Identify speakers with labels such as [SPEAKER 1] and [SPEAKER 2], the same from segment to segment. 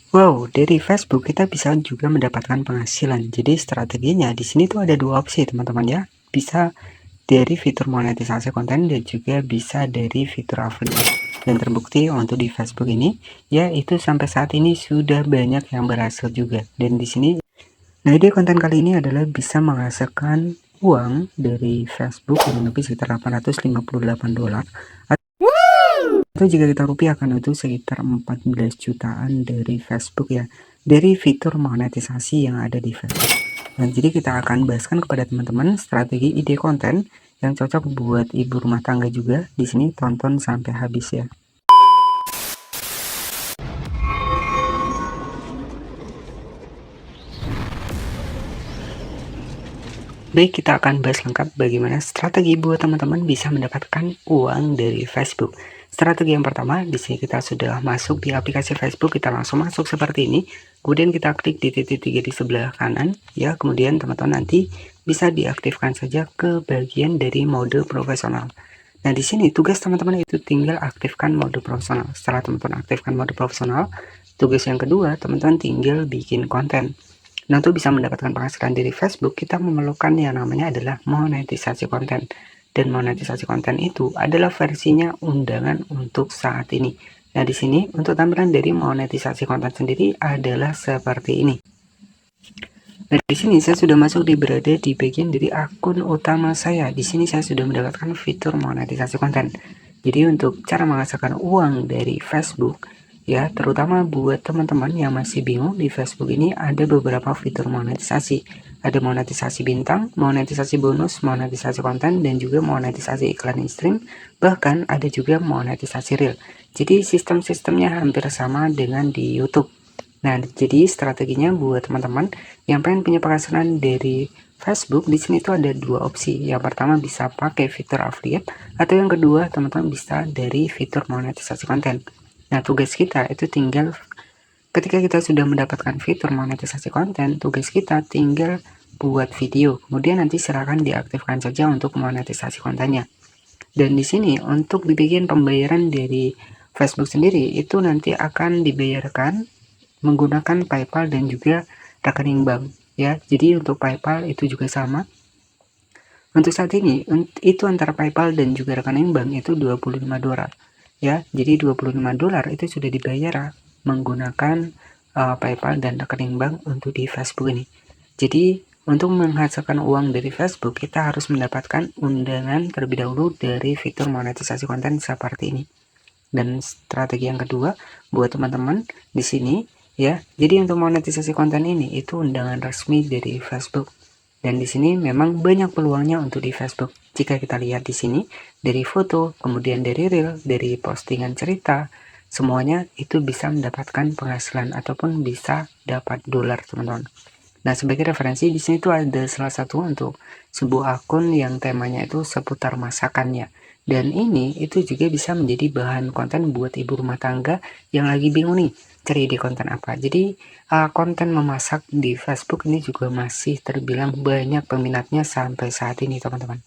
[SPEAKER 1] Wow, dari Facebook kita bisa juga mendapatkan penghasilan. Jadi strateginya di sini tuh ada dua opsi teman-teman ya. Bisa dari fitur monetisasi konten dan juga bisa dari fitur affiliate. Dan terbukti untuk di Facebook ini, ya itu sampai saat ini sudah banyak yang berhasil juga. Dan di sini, nah ide konten kali ini adalah bisa menghasilkan uang dari Facebook kurang lebih sekitar $858 atau jika kita rupiahkan itu sekitar 14 jutaan dari Facebook ya, dari fitur monetisasi yang ada di Facebook. Nah, jadi kita akan bahaskan kepada teman-teman strategi ide konten yang cocok buat ibu rumah tangga juga. Di sini tonton sampai habis ya. Baik, kita akan bahas lengkap bagaimana strategi buat teman-teman bisa mendapatkan uang dari Facebook. Strategi yang pertama, di sini kita sudah masuk di aplikasi Facebook, kita langsung masuk seperti ini. Kemudian kita klik di titik 3 di sebelah kanan, ya. Kemudian teman-teman nanti bisa diaktifkan saja ke bagian dari mode profesional. Nah, di sini tugas teman-teman itu tinggal aktifkan mode profesional. Setelah teman-teman aktifkan mode profesional, tugas yang kedua, teman-teman tinggal bikin konten. Nah, untuk bisa mendapatkan penghasilan dari Facebook, kita memerlukan yang namanya adalah monetisasi konten. Dan monetisasi konten itu adalah versinya undangan untuk saat ini. Nah, di sini untuk tampilan dari monetisasi konten sendiri adalah seperti ini. Nah, di sini saya sudah masuk berada di bagian dari akun utama saya. Di sini saya sudah mendapatkan fitur monetisasi konten. Jadi untuk cara menghasilkan uang dari Facebook, ya terutama buat teman-teman yang masih bingung di Facebook ini ada beberapa fitur monetisasi. Ada monetisasi bintang, monetisasi bonus, monetisasi konten, dan juga monetisasi iklan in-stream. Bahkan ada juga monetisasi real. Jadi sistem-sistemnya hampir sama dengan di YouTube. Nah, jadi strateginya buat teman-teman yang pengen punya penghasilan dari Facebook, di sini tuh ada dua opsi. Yang pertama bisa pakai fitur affiliate, atau yang kedua teman-teman bisa dari fitur monetisasi konten. Nah, tugas kita itu tinggal ketika kita sudah mendapatkan fitur monetisasi konten, tugas kita tinggal buat video. Kemudian nanti silakan diaktifkan saja untuk monetisasi kontennya. Dan di sini untuk di bagian pembayaran dari Facebook sendiri itu nanti akan dibayarkan menggunakan PayPal dan juga rekening bank ya. Jadi untuk PayPal itu juga sama. Untuk saat ini itu antara PayPal dan juga rekening bank itu $25 ya. Jadi $25 itu sudah dibayar menggunakan PayPal dan rekening bank untuk di Facebook ini. Jadi untuk menghasilkan uang dari Facebook kita harus mendapatkan undangan terlebih dahulu dari fitur monetisasi konten seperti ini. Dan strategi yang kedua buat teman-teman di sini ya. Jadi untuk monetisasi konten ini itu undangan resmi dari Facebook. Dan di sini memang banyak peluangnya untuk di Facebook. Jika kita lihat di sini dari foto, kemudian dari reel, dari postingan cerita, semuanya itu bisa mendapatkan penghasilan ataupun bisa dapat dolar, teman-teman. Nah, sebagai referensi di sini tuh ada salah satu untuk sebuah akun yang temanya itu seputar masakannya. Dan ini itu juga bisa menjadi bahan konten buat ibu rumah tangga yang lagi bingung nih cari ide konten apa. Jadi konten memasak di Facebook ini juga masih terbilang banyak peminatnya sampai saat ini, teman-teman.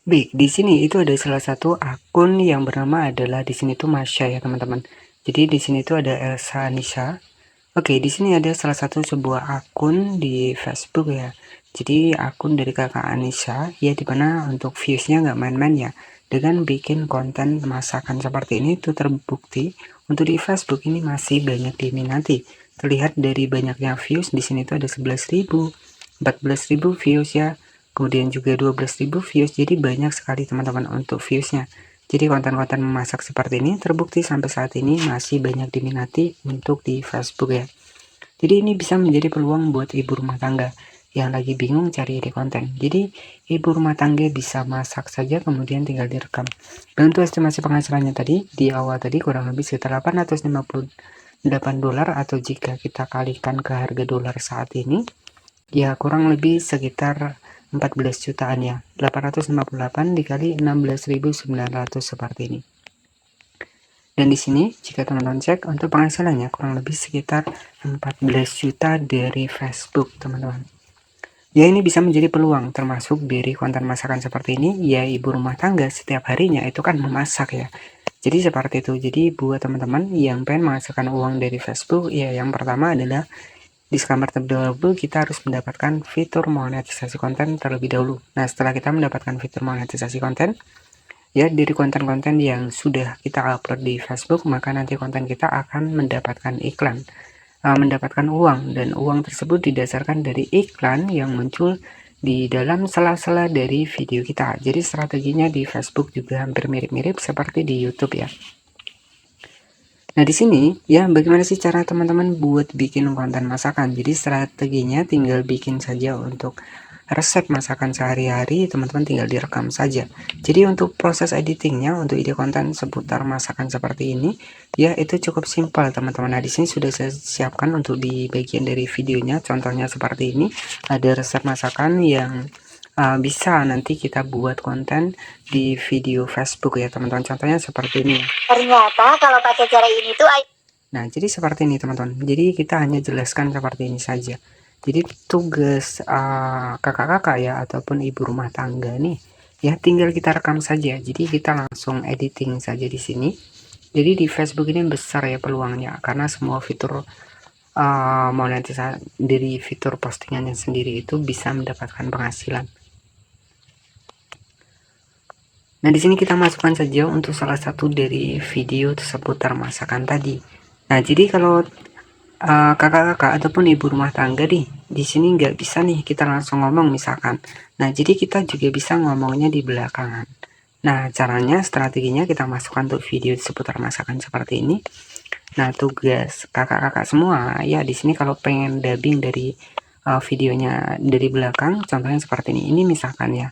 [SPEAKER 1] Baik, di sini itu ada salah satu akun yang bernama adalah di sini tuh Masya ya, teman-teman. Jadi di sini tuh ada Elsa Nisa. Oke, di sini ada salah satu sebuah akun di Facebook ya. Jadi akun dari kakak Anissa ya, dimana untuk viewsnya nggak main-main ya. Dengan bikin konten masakan seperti ini tuh terbukti untuk di Facebook ini masih banyak diminati. Terlihat dari banyaknya views di sini tuh ada 11.000, 14.000 views ya. Kemudian juga 12.000 views. Jadi banyak sekali teman-teman untuk viewsnya. Jadi konten-konten memasak seperti ini terbukti sampai saat ini masih banyak diminati untuk di Facebook ya. Jadi ini bisa menjadi peluang buat ibu rumah tangga yang lagi bingung cari ide konten. Jadi ibu rumah tangga bisa masak saja kemudian tinggal direkam. Dan untuk estimasi penghasilannya tadi di awal tadi kurang lebih sekitar $858 atau jika kita kalikan ke harga dolar saat ini ya kurang lebih sekitar 14 jutaan ya. 858 dikali 16.900 seperti ini. Dan di sini jika teman-teman cek untuk penghasilannya kurang lebih sekitar 14 juta dari Facebook, teman-teman. Ya, ini bisa menjadi peluang termasuk dari konten masakan seperti ini. Ya, ibu rumah tangga setiap harinya itu kan memasak ya. Jadi seperti itu. Jadi buat teman-teman yang pengen menghasilkan uang dari Facebook, ya yang pertama adalah disclaimer terlebih dahulu, kita harus mendapatkan fitur monetisasi konten terlebih dahulu. Nah, setelah kita mendapatkan fitur monetisasi konten, ya dari konten-konten yang sudah kita upload di Facebook, maka nanti konten kita akan mendapatkan iklan, mendapatkan uang, dan uang tersebut didasarkan dari iklan yang muncul di dalam sela-sela dari video kita. Jadi strateginya di Facebook juga hampir mirip-mirip seperti di YouTube ya. Nah, di sini ya bagaimana sih cara teman-teman buat bikin konten masakan? Jadi strateginya tinggal bikin saja untuk resep masakan sehari-hari, teman-teman tinggal direkam saja. Jadi untuk proses editingnya, untuk ide konten seputar masakan seperti ini, ya itu cukup simpel teman-teman. Nah, di sini sudah saya siapkan untuk di bagian dari videonya, contohnya seperti ini. Ada resep masakan yang bisa nanti kita buat konten di video Facebook ya teman-teman. Contohnya seperti ini.
[SPEAKER 2] Ternyata kalau pakai cara ini tuh
[SPEAKER 1] Nah, jadi seperti ini teman-teman. Jadi kita hanya jelaskan seperti ini saja. Jadi tugas kakak-kakak ya ataupun ibu rumah tangga nih, ya tinggal kita rekam saja. Jadi kita langsung editing saja di sini. Jadi di Facebook ini besar ya peluangnya karena semua fitur monetisasi dari fitur postingannya sendiri itu bisa mendapatkan penghasilan. Nah, di sini kita masukkan saja untuk salah satu dari video seputar masakan tadi. Nah, jadi kalau kakak-kakak ataupun ibu rumah tangga nih, di sini nggak bisa nih kita langsung ngomong misalkan. Nah, jadi kita juga bisa ngomongnya di belakangan. Nah, caranya, strateginya kita masukkan untuk video seputar masakan seperti ini. Nah, tugas kakak-kakak semua ya di sini kalau pengen dubbing dari videonya dari belakang, contohnya seperti ini. Ini misalkan ya.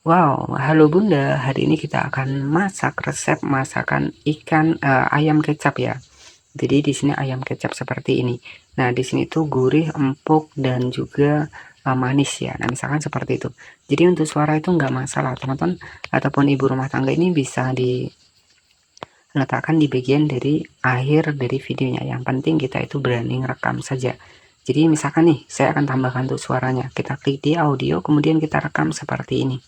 [SPEAKER 1] Wow, halo Bunda, hari ini kita akan masak resep masakan ikan ayam kecap ya. Jadi di sini ayam kecap seperti ini. Nah, di sini tuh gurih, empuk dan juga manis ya. Nah, misalkan seperti itu. Jadi untuk suara itu nggak masalah, teman-teman ataupun ibu rumah tangga ini bisa diletakkan di bagian dari akhir dari videonya. Yang penting kita itu berani rekam saja. Jadi misalkan nih, saya akan tambahkan untuk suaranya. Kita klik di audio, kemudian kita rekam seperti ini.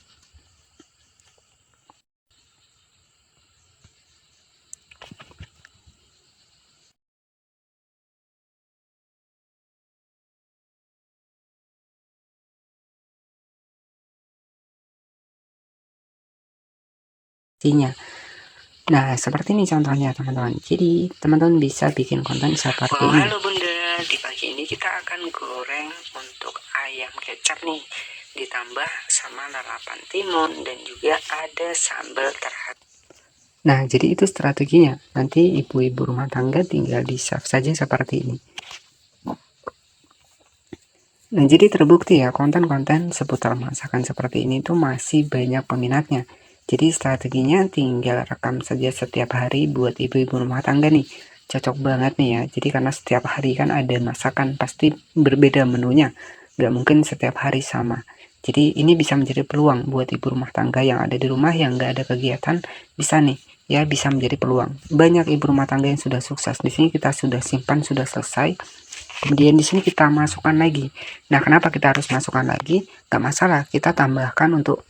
[SPEAKER 1] Nah, seperti ini contohnya teman-teman. Jadi teman-teman bisa bikin konten seperti ini. Halo Bunda, di pagi ini kita akan goreng untuk ayam kecap nih, ditambah sama lalapan timun dan juga ada sambal terhadap. Nah, jadi itu strateginya. Nanti ibu-ibu rumah tangga tinggal di-save saja seperti ini. Nah, jadi terbukti ya konten-konten seputar masakan seperti ini tuh masih banyak peminatnya. Jadi strateginya tinggal rekam saja setiap hari buat ibu-ibu rumah tangga nih. Cocok banget nih ya. Jadi karena setiap hari kan ada masakan pasti berbeda menunya. Gak mungkin setiap hari sama. Jadi ini bisa menjadi peluang buat ibu rumah tangga yang ada di rumah yang gak ada kegiatan. Bisa nih ya, bisa menjadi peluang. Banyak ibu rumah tangga yang sudah sukses. Di sini kita sudah simpan, sudah selesai. Kemudian di sini kita masukkan lagi. Nah, kenapa kita harus masukkan lagi? Gak masalah, kita tambahkan untuk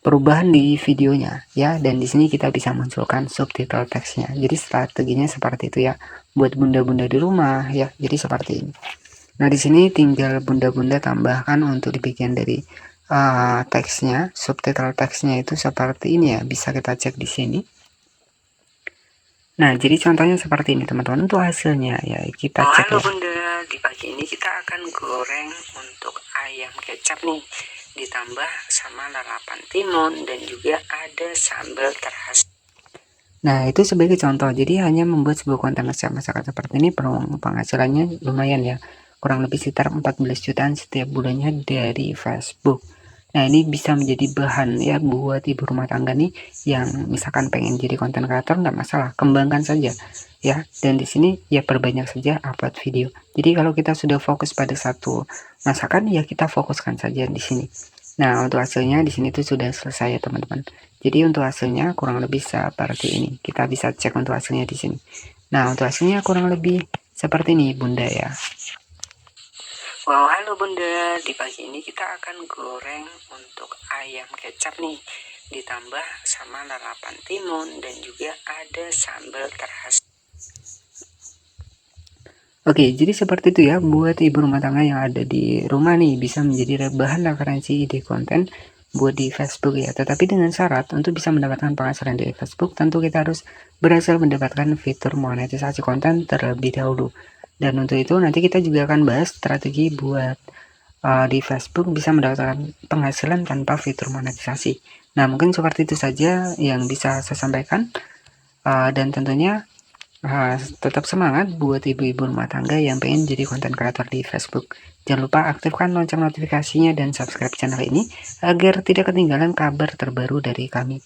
[SPEAKER 1] perubahan di videonya ya. Dan di sini kita bisa munculkan subtitle teksnya. Jadi strateginya seperti itu ya, buat bunda-bunda di rumah ya. Jadi seperti ini. Nah, di sini tinggal bunda-bunda tambahkan untuk di bagian dari teksnya, subtitle teksnya itu seperti ini ya. Bisa kita cek di sini. Nah, jadi contohnya seperti ini teman-teman. Untuk hasilnya ya kita cek ya. Halo Bunda, di pagi ini kita akan goreng untuk ayam kecap nih, ditambah sama lalapan timun dan juga ada sambal terhas. Nah, itu sebagai contoh. Jadi hanya membuat sebuah konten masakan seperti ini penghasilannya lumayan ya. Kurang lebih sekitar 14 jutaan setiap bulannya dari Facebook. Nah, ini bisa menjadi bahan ya buat ibu rumah tangga nih yang misalkan pengen jadi konten kreator, nggak masalah, kembangkan saja ya. Dan di sini ya perbanyak saja upload video. Jadi kalau kita sudah fokus pada satu masakan ya kita fokuskan saja di sini. Nah, untuk hasilnya di sini tuh sudah selesai ya teman-teman. Jadi untuk hasilnya kurang lebih seperti ini. Kita bisa cek untuk hasilnya di sini. Nah, untuk hasilnya kurang lebih seperti ini Bunda ya. Wow, halo Bunda. Di pagi ini kita akan goreng untuk ayam kecap nih, ditambah sama lalapan timun dan juga ada sambal terasi. Oke, jadi seperti itu ya buat ibu rumah tangga yang ada di rumah nih, bisa menjadi bahan referensi ide konten buat di Facebook ya. Tetapi dengan syarat untuk bisa mendapatkan penghasilan dari Facebook, tentu kita harus berhasil mendapatkan fitur monetisasi konten terlebih dahulu. Dan untuk itu nanti kita juga akan bahas strategi buat di Facebook bisa mendapatkan penghasilan tanpa fitur monetisasi. Nah, mungkin seperti itu saja yang bisa saya sampaikan. Dan tentunya tetap semangat buat ibu-ibu rumah tangga yang pengen jadi konten kreator di Facebook. Jangan lupa aktifkan lonceng notifikasinya dan subscribe channel ini agar tidak ketinggalan kabar terbaru dari kami.